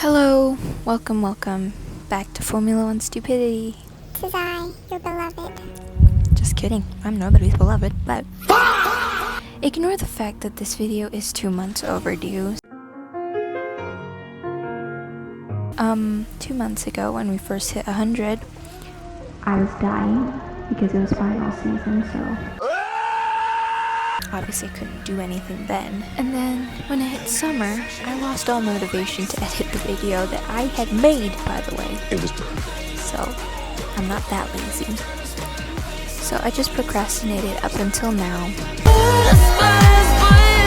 Hello, welcome back to Formula One Stupidity. Tis I, your beloved. Just kidding, I'm nobody's beloved, but ignore the fact that this video is 2 months overdue. 2 months ago when we first hit 100, I was dying because it was final season, so obviously couldn't do anything then. And then when it hit summer, I lost all motivation to edit the video that I had made, by the way. It was perfect. So I'm not that lazy. So I just procrastinated up until now.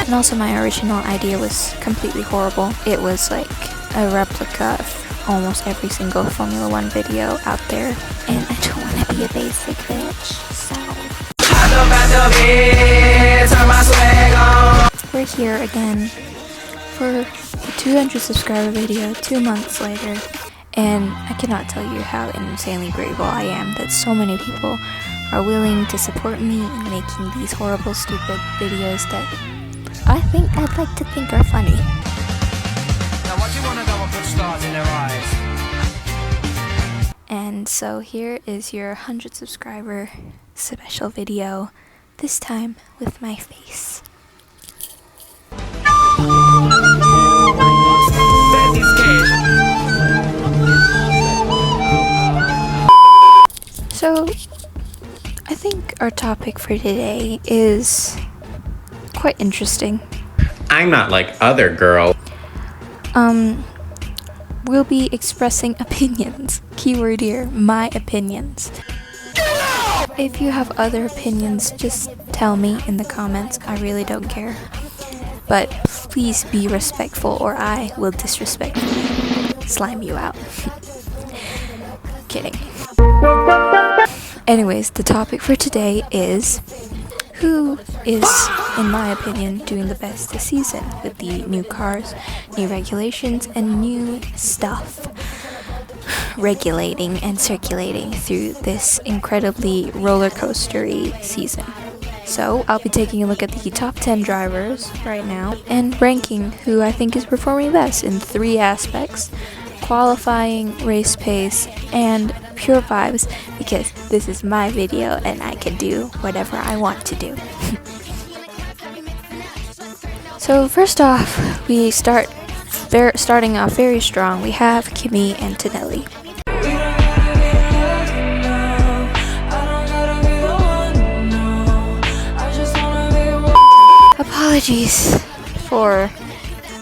And also my original idea was completely horrible. It was like a replica of almost every single Formula One video out there. And I don't want to be a basic bitch, so we're here again for the 200 subscriber video 2 months later, and I cannot tell you how insanely grateful I am that so many people are willing to support me in making these horrible, stupid videos that I'd like to think are funny. Now what do you want to go and put stars in their eyes? And so here is your 100 subscriber special video, this time with my face. So, I think our topic for today is quite interesting. I'm not like other girls. We'll be expressing opinions. Keyword here, my opinions. If you have other opinions, just tell me in the comments. I really don't care. But please be respectful or I will disrespectfully slime you out. Kidding. Anyways, the topic for today is who is, in my opinion, doing the best this season with the new cars, new regulations, and new stuff regulating and circulating through this incredibly roller coastery season. So I'll be taking a look at the top 10 drivers right now and ranking who I think is performing best in 3 aspects: qualifying, race pace, and pure vibes, because this is my video and I can do whatever I want to do. So first off, we starting off very strong. We have Kimi Antonelli. Apologies for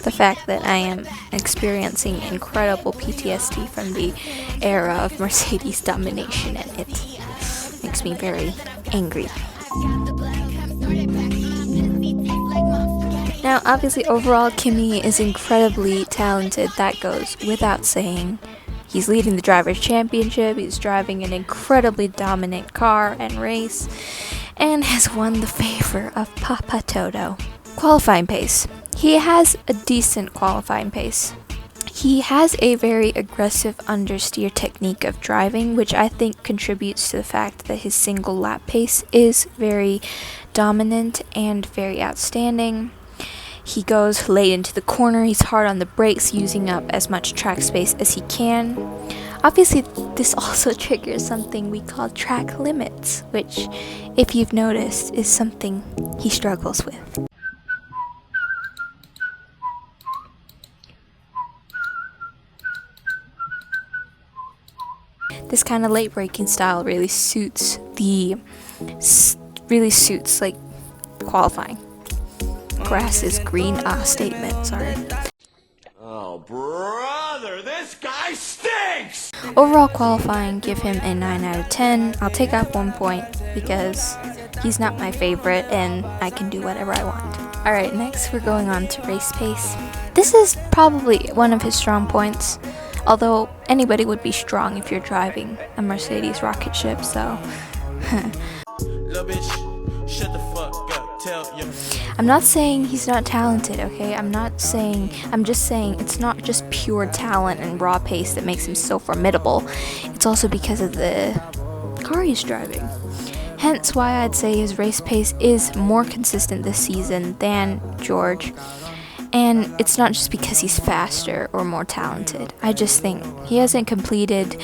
the fact that I am experiencing incredible PTSD from the era of Mercedes domination, and it makes me very angry. Now, obviously, overall, Kimi is incredibly talented. That goes without saying. He's leading the Drivers' Championship, he's driving an incredibly dominant car and race, and has won the favor of Papa Toto. Qualifying pace. He has a decent qualifying pace. He has a very aggressive understeer technique of driving, which I think contributes to the fact that his single lap pace is very dominant and very outstanding. He goes late into the corner, he's hard on the brakes, using up as much track space as he can. Obviously, this also triggers something we call track limits, which, if you've noticed, is something he struggles with. This kind of late braking style really suits like qualifying. Grass is green statement, sorry. Oh, brother, this guy stinks! Overall qualifying, give him a 9 out of 10. I'll take up 1 point because he's not my favorite and I can do whatever I want. Alright, next we're going on to race pace. This is probably one of his strong points, although anybody would be strong if you're driving a Mercedes rocket ship, so Little bitch, shut the fuck up. I'm not saying he's not talented, okay? I'm just saying it's not just pure talent and raw pace that makes him so formidable. It's also because of the car he's driving. Hence why I'd say his race pace is more consistent this season than George. And it's not just because he's faster or more talented. I just think he hasn't completed,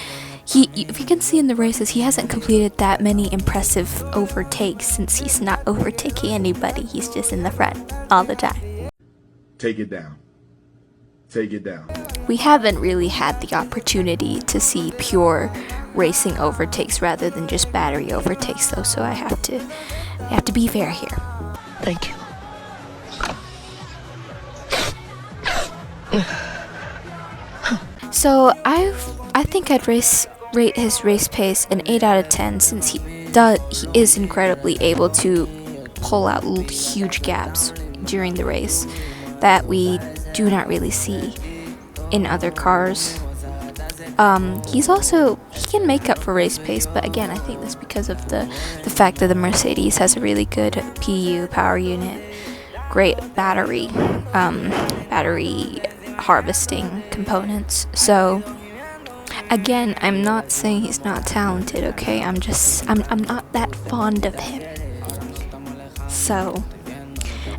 if you can see in the races, he hasn't completed that many impressive overtakes since he's not overtaking anybody. He's just in the front all the time. Take it down. Take it down. We haven't really had the opportunity to see pure racing overtakes rather than just battery overtakes though, so I have to be fair here. Thank you. So I think I'd rate his race pace an 8 out of 10 since he is incredibly able to pull out huge gaps during the race that we do not really see in other cars. He can make up for race pace, but again, I think that's because of the fact that the Mercedes has a really good PU power unit, great battery harvesting components. So again, I'm not saying he's not talented, okay? I'm not that fond of him. So,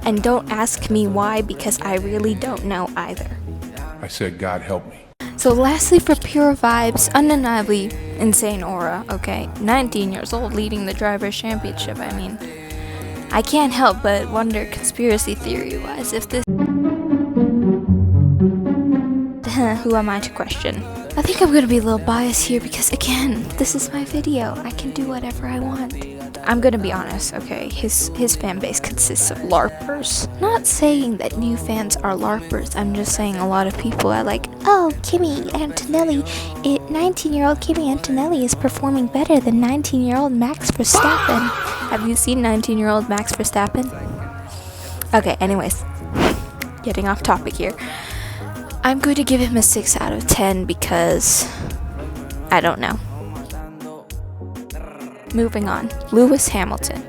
and don't ask me why, because I really don't know either. I said, God help me. So lastly, for pure vibes, undeniably insane aura, okay? 19 years old, leading the Drivers' Championship. I mean, I can't help but wonder, conspiracy theory-wise, if this... Who am I to question? I think I'm gonna be a little biased here because, again, this is my video. I can do whatever I want. I'm gonna be honest, okay? His fan base consists of LARPers. Not saying that new fans are LARPers. I'm just saying a lot of people are like, Oh, Kimi Antonelli. 19-year-old Kimi Antonelli is performing better than 19-year-old Max Verstappen. have you seen 19-year-old Max Verstappen? Okay, anyways, getting off topic here. I'm going to give him a 6 out of 10 because I don't know. Moving on, Lewis Hamilton.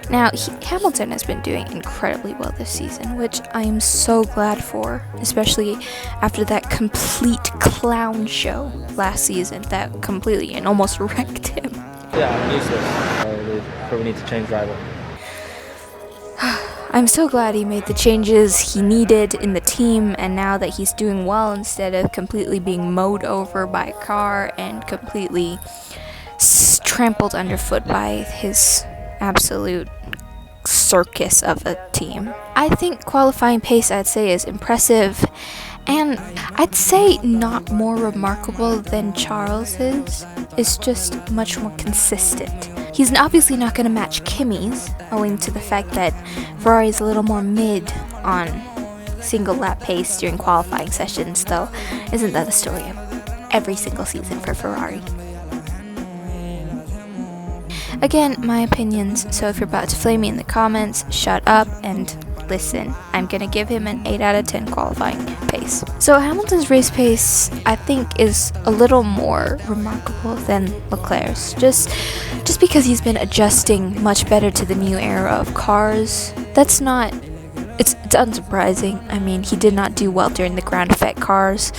Now, Hamilton has been doing incredibly well this season, which I am so glad for, especially after that complete clown show last season that completely and almost wrecked him. Yeah, useless. We probably need to change driver. I'm so glad he made the changes he needed in the team, and now that he's doing well instead of completely being mowed over by a car and completely trampled underfoot by his absolute circus of a team. I think qualifying pace, I'd say, is impressive, and I'd say not more remarkable than Charles's. It's just much more consistent. He's obviously not going to match Kimi's, owing to the fact that Ferrari's a little more mid on single lap pace during qualifying sessions, though. Isn't that the story of every single season for Ferrari? Again, my opinions, so if you're about to flame me in the comments, shut up and listen. I'm gonna give him an 8 out of 10 qualifying pace. So Hamilton's race pace, I think, is a little more remarkable than Leclerc's, just because he's been adjusting much better to the new era of cars. It's unsurprising. I mean, he did not do well during the ground effect cars,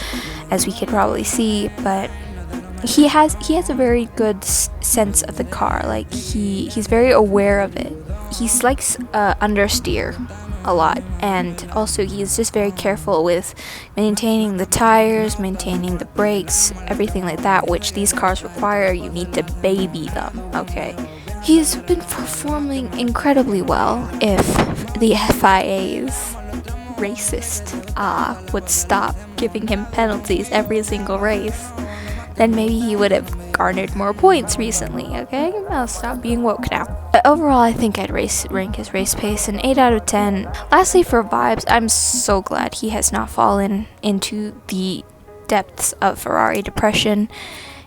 as we could probably see, but he has a very good sense of the car. Like, he's very aware of it. He likes understeer a lot, and also he's just very careful with maintaining the tires, maintaining the brakes, everything like that, which these cars require. You need to baby them, okay? He's been performing incredibly well. If the FIA's racist would stop giving him penalties every single race, then maybe he would have garnered more points recently, okay? I'll stop being woke now. But overall, I think I'd rank his race pace an 8 out of 10. Lastly, for vibes, I'm so glad he has not fallen into the depths of Ferrari depression.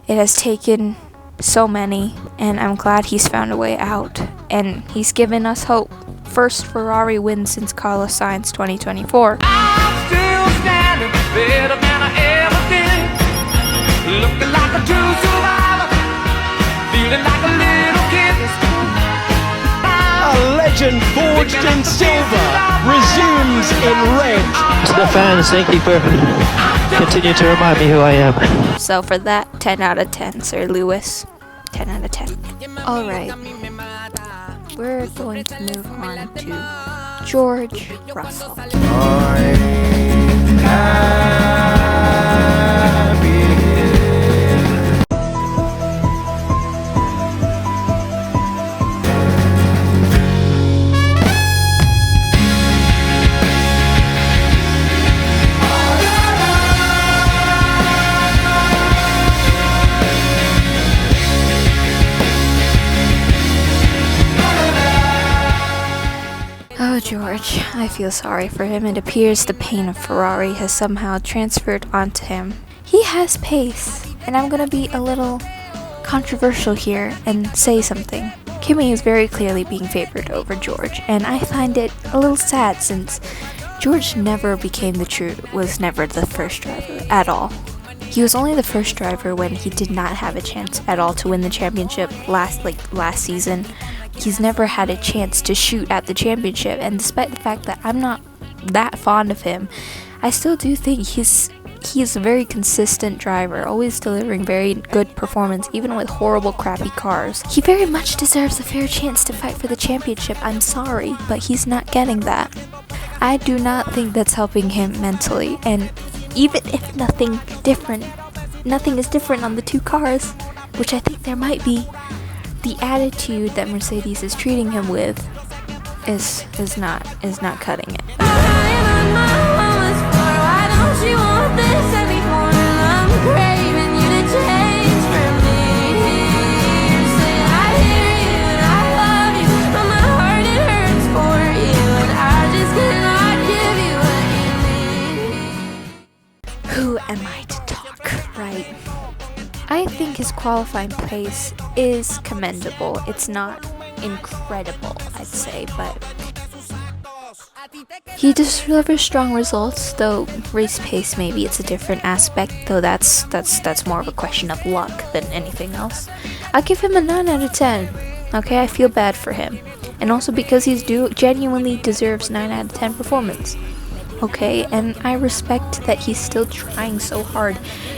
It has taken so many, and I'm glad he's found a way out. And he's given us hope. First Ferrari win since Carlos Sainz 2024. I'm still standing better than I ever did. Looking like a true survivor, feeling like a little kid. A legend forged in silver resumes in red. To the fans, thank you for continuing to remind me who I am. So for that, 10 out of 10, Sir Lewis. 10 out of 10. Alright. We're going to move on to George Russell. Oh, George, I feel sorry for him. It appears the pain of Ferrari has somehow transferred onto him. He has pace, and I'm gonna be a little controversial here and say something. Kimi is very clearly being favored over George, and I find it a little sad since George never was never the first driver at all. He was only the first driver when he did not have a chance at all to win the championship last season. He's never had a chance to shoot at the championship, and despite the fact that I'm not that fond of him, I still do think he is a very consistent driver, always delivering very good performance even with horrible crappy cars. He very much deserves a fair chance to fight for the championship. I'm sorry, but he's not getting that. I do not think that's helping him mentally, and even if nothing is different on the two cars, which I think there might be, the attitude that Mercedes is treating him with is not cutting it. Who am I to talk, right? I think his qualifying pace is commendable. It's not incredible, I'd say, but he just delivers strong results, though race pace maybe it's a different aspect, though that's more of a question of luck than anything else. I'll give him a 9 out of 10. Okay, I feel bad for him. And also because he's genuinely deserves 9 out of 10 performance. Okay, and I respect that he's still trying so hard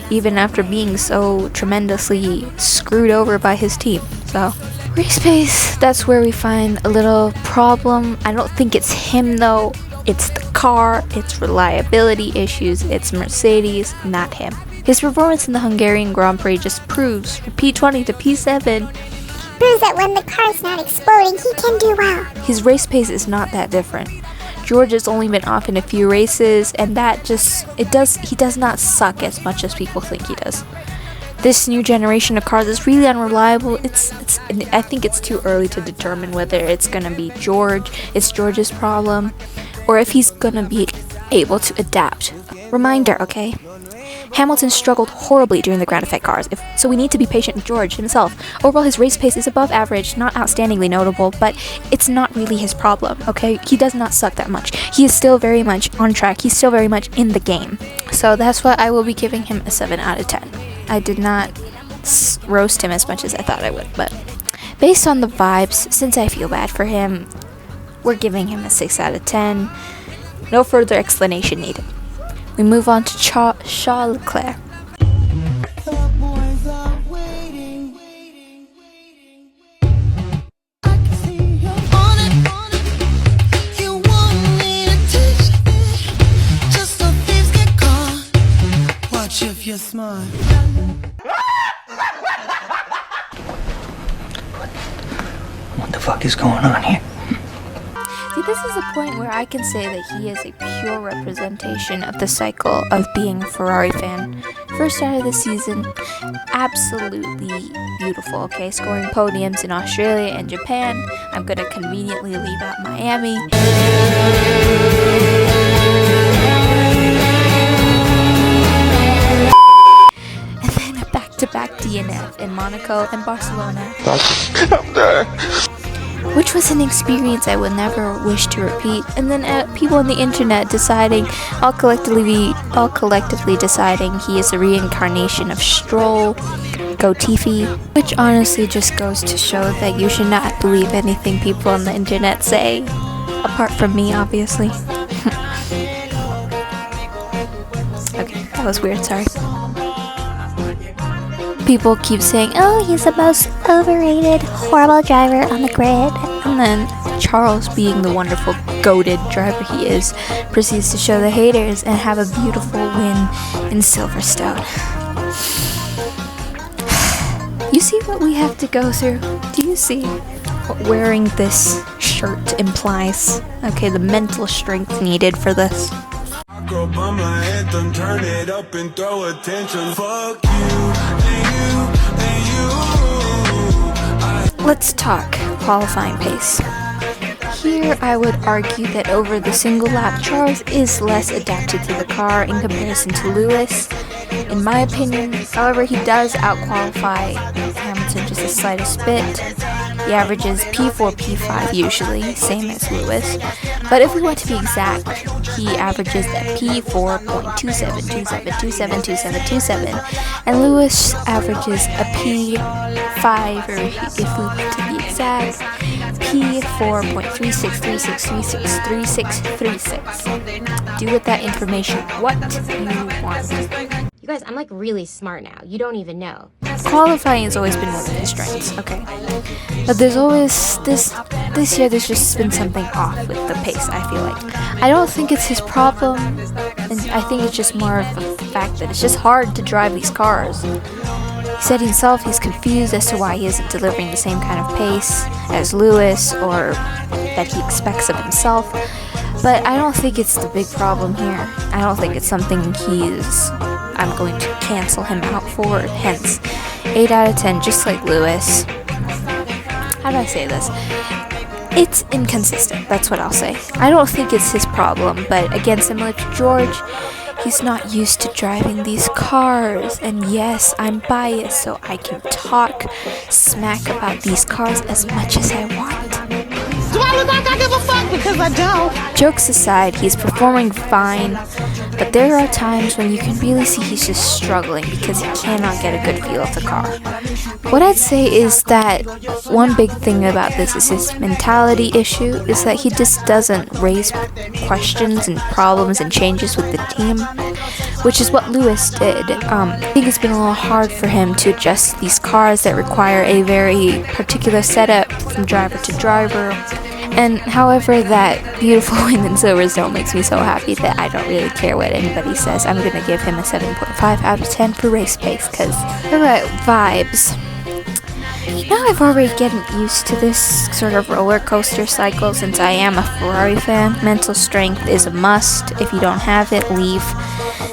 even after being so tremendously screwed over by his team. So, race pace, that's where we find a little problem. I don't think it's him though, it's the car, it's reliability issues, it's Mercedes, not him. His performance in the Hungarian Grand Prix just proves, from P20 to P7, Proves that when the car's not exploding, he can do well. his race pace is not that different. George has only been off in a few races, and he does not suck as much as people think he does. This new generation of cars is really unreliable. I think it's too early to determine whether it's gonna be George's problem, or if he's gonna be able to adapt. Reminder, okay? Hamilton struggled horribly during the ground effect cars, so we need to be patient with George himself. Overall, his race pace is above average, not outstandingly notable, but it's not really his problem, okay? He does not suck that much. He is still very much on track. He's still very much in the game. So that's why I will be giving him a 7 out of 10. I did not roast him as much as I thought I would, but based on the vibes, since I feel bad for him, we're giving him a 6 out of 10. No further explanation needed. We move on to Charles Leclerc. What the fuck is going on here? See, this is a point where I can say that he is a pure representation of the cycle of being a Ferrari fan. First out of the season, absolutely beautiful, okay? Scoring podiums in Australia and Japan. I'm gonna conveniently leave out Miami. And then a back-to-back DNF in Monaco and Barcelona. I'm done. Which was an experience I would never wish to repeat. And then people on the internet all collectively deciding he is a reincarnation of Stroll, Go Tiffy, which honestly just goes to show that you should not believe anything people on the internet say, apart from me, obviously. was weird, sorry. People keep saying, oh, He's the most overrated, horrible driver on the grid. and then Charles, being the wonderful, goated driver he is, proceeds to show the haters and have a beautiful win in Silverstone. You see what we have to go through? Do you see what wearing this shirt implies? Okay, the mental strength needed for this. Girl, bum my anthem, turn it up and throw attention. Fuck you and you. Let's talk qualifying pace. Here I would argue that over the single lap, Charles is less adapted to the car in comparison to Lewis, in my opinion. However, he does outqualify Hamilton just the slightest bit. He averages P4, P5 usually, same as Lewis. But if we want to be exact, he averages at P4.2727272727, and Lewis averages a P5, or if we want to be exact, P4.3636363636. Do with that information what you want. You guys, I'm like really smart now. You don't even know. Qualifying has always been one of his strengths, okay? But there's always this year there's just been something off with the pace, I feel like. I don't think it's his problem, and I think it's just more of the fact that it's just hard to drive these cars. He said himself he's confused as to why he isn't delivering the same kind of pace as Lewis, or that he expects of himself. But I don't think it's the big problem here. I don't think it's something I'm going to cancel him out for, hence 8 out of 10, just like Lewis. How do I say this? It's inconsistent, that's what I'll say. I don't think it's his problem, but again, similar to George, he's not used to driving these cars. And yes, I'm biased, so I can talk smack about these cars as much as I want. Do I look like I give a fuck? Because I don't. Jokes aside, he's performing fine, but there are times when you can really see he's just struggling because he cannot get a good feel of the car. What I'd say is that one big thing about this is his mentality issue, is that he just doesn't raise questions and problems and changes with the team, which is what Lewis did. I think it's been a little hard for him to adjust these cars that require a very particular setup from driver to driver. And however, that beautiful win in Silverstone makes me so happy that I don't really care what anybody says. I'm going to give him a 7.5 out of 10 for race pace, because alright, vibes. Now I've already gotten used to this sort of roller coaster cycle since I am a Ferrari fan. Mental strength is a must. If you don't have it, leave.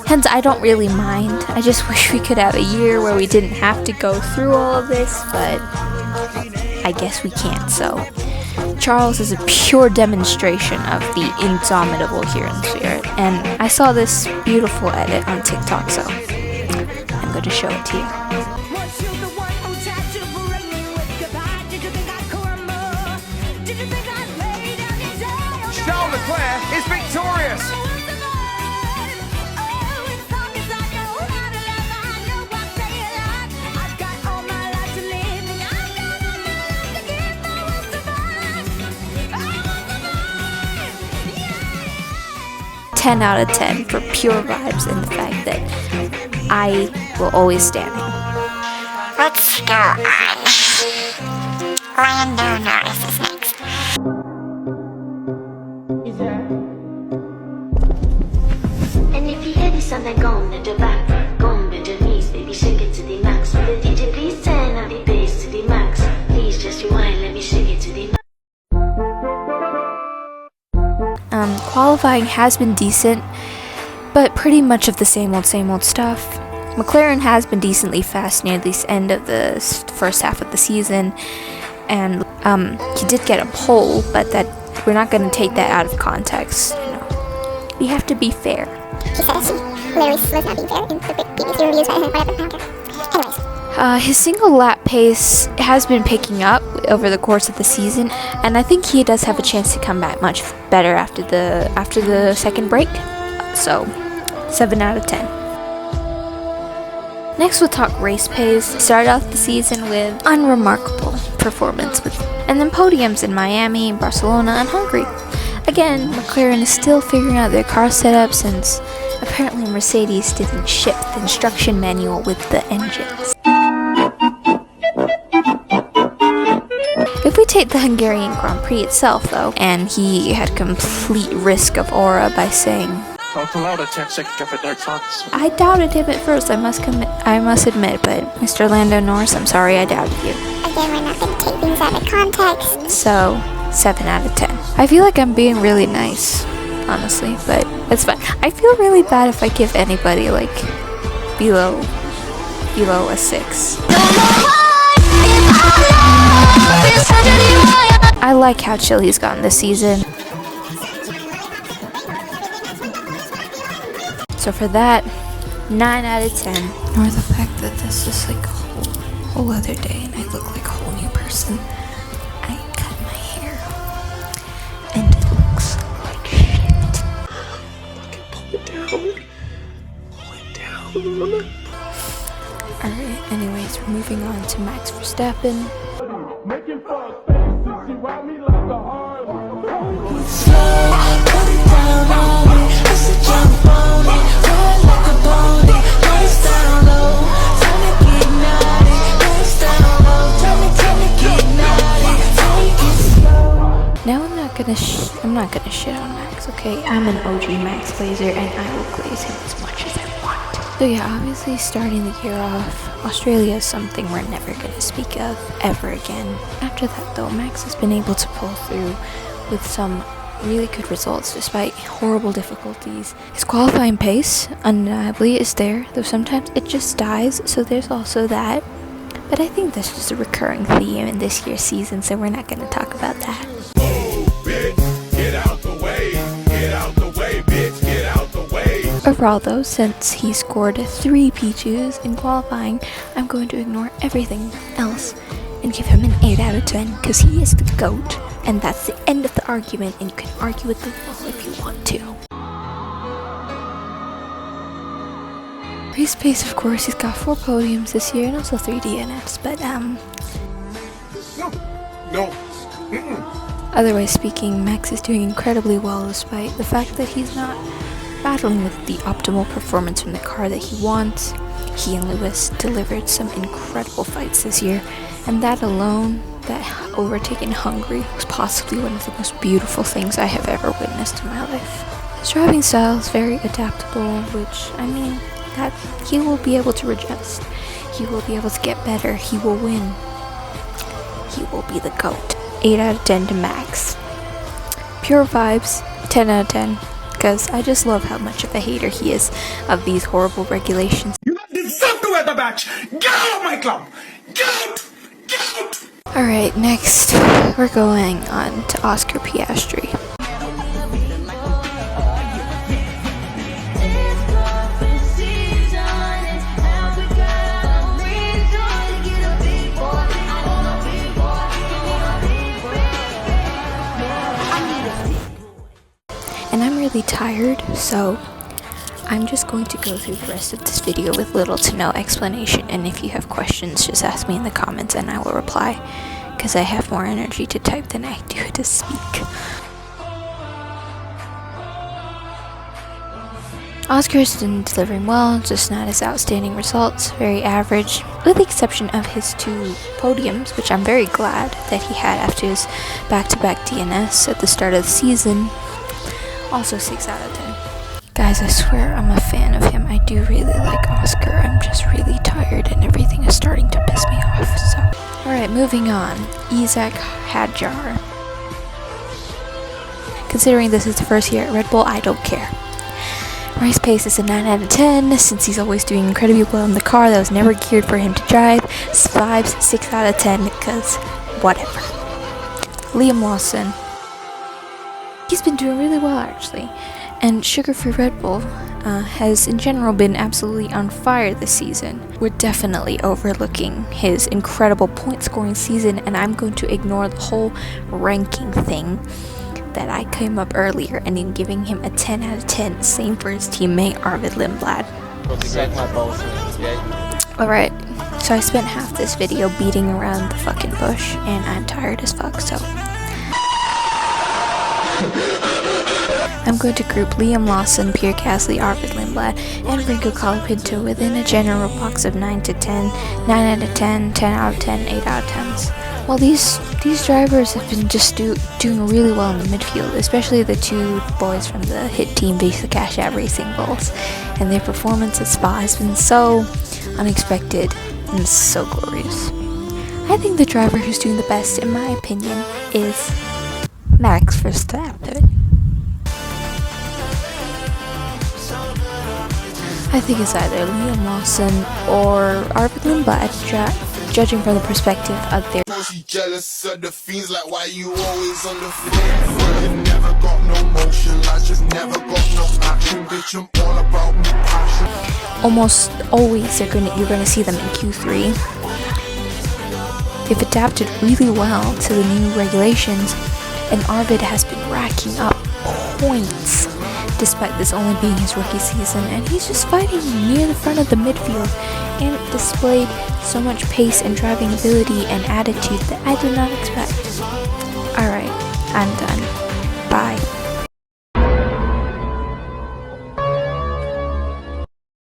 Hence, I don't really mind. I just wish we could have a year where we didn't have to go through all of this, but I guess we can't, so... Charles is a pure demonstration of the indomitable Kieran spirit, and I saw this beautiful edit on TikTok, so I'm going to show it to you. Charles Leclerc is victorious. Ten out of 10 for pure vibes and the fact that I will always stand him. Let's go on. Lando Norris is next. And if you hear this song, then go to the back, go to the knees, baby, shake it to the max. With the DJ, please turn up the bass to the max. Please just rewind, let me shake it to the max. Qualifying has been decent, but pretty much of the same old stuff. McLaren has been decently fast near the end of the first half of the season, and he did get a pole, but that we're not going to take that out of context. You know, we have to be fair. He says Lewis was not being fair in the previous reviews, whatever, I don't care. Anyways. His single lap pace has been picking up over the course of the season, and I think he does have a chance to come back much better after the second break. So, 7 out of 10. Next we'll talk race pace. Started off the season with unremarkable performance, and then podiums in Miami, Barcelona, and Hungary. Again, McLaren is still figuring out their car setup since apparently Mercedes didn't ship the instruction manual with the engines. If we take the Hungarian Grand Prix itself though, and he had complete risk of aura by saying, I doubted him at first, I must admit, but Mr. Lando Norris, I'm sorry I doubted you. Again, we're not going to take things out of context. So, 7 out of 10. I feel like I'm being really nice, honestly, but it's fine. I feel really bad if I give anybody, like, below a 6. I like how chill he's gotten this season. So for that, 9 out of 10. Or the fact that this is like a whole other day and I look like a whole new person. I cut my hair and it looks like shit. Pull it down. Alright, anyways, we're moving on to Max Verstappen. Now I'm not gonna shit on Max, okay? I'm an OG Max glazer and I will glaze him as much as I want. So yeah, obviously starting the year off, Australia is something we're never gonna speak of ever again. After that though, Max has been able to pull through with some really good results despite horrible difficulties. His qualifying pace, undeniably, is there, though sometimes it just dies, so there's also that. But I think that's just a recurring theme in this year's season, so we're not gonna talk about that. Overall though, since he scored 3 P2s in qualifying, I'm going to ignore everything else and give him an 8 out of 10 because he is the GOAT, and that's the end of the argument, and you can argue with the wall if you want to. Race pace, of course, he's got 4 podiums this year and also 3 DNFs, but otherwise speaking, Max is doing incredibly well despite the fact that he's not battling with the optimal performance from the car that he wants. He and Lewis delivered some incredible fights this year, and that alone, that overtaking Hungary, was possibly one of the most beautiful things I have ever witnessed in my life. His driving style is very adaptable, which, I mean, that he will be able to adjust. He will be able to get better. He will win. He will be the GOAT. 8 out of 10 to Max. Pure vibes, 10 out of 10. Because I just love how much of a hater he is of these horrible regulations. You don't deserve to wear the badge! Get out of my club! Get out! Get out! Alright, next we're going on to Oscar Piastri. And I'm really tired, so I'm just going to go through the rest of this video with little to no explanation, and if you have questions, just ask me in the comments and I will reply, because I have more energy to type than I do to speak. Oscar has been delivering well, just not his outstanding results, very average, with the exception of his 2 podiums, which I'm very glad that he had after his back-to-back DNS at the start of the season. Also 6 out of 10. Guys, I swear I'm a fan of him. I do really like Oscar. I'm just really tired and everything is starting to piss me off. So, alright, moving on. Isaac Hadjar. Considering this is the first year at Red Bull, I don't care. Race pace is a 9 out of 10, since he's always doing incredibly well in the car that was never geared for him to drive. Vibes, 6 out of 10, because whatever. Liam Lawson. He's been doing really well, actually. And Sugar-Free Red Bull has in general been absolutely on fire this season. We're definitely overlooking his incredible point-scoring season, and I'm going to ignore the whole ranking thing that I came up earlier, and in giving him a 10 out of 10, same for his teammate Arvid Lindblad. Alright, so I spent half this video beating around the fucking bush, and I'm tired as fuck, so... I'm going to group Liam Lawson, Pierre Gasly, Arvid Lindblad, and Franco Colapinto within a general box of 9 to 10, 9 out of 10, 10 out of 10, 8 out of 10s. Well, these drivers have been just doing really well in the midfield, especially the two boys from the hit team Visa Cash Out Racing Bulls, and their performance at Spa has been so unexpected and so glorious. I think the driver who's doing the best, in my opinion, is Max Verstappen. I think it's either Liam Lawson or Arvid Lindblad, judging from the perspective of their. Jealous of the fiends, like why you always on the front? You never got no motion, I just never got no action. Bitch, I'm all about me passion. Almost always you're gonna see them in Q3. They've adapted really well to the new regulations, and Arvid has been racking up points despite this only being his rookie season, and he's just fighting near the front of the midfield and displayed so much pace and driving ability and attitude that I did not expect. Alright, I'm done.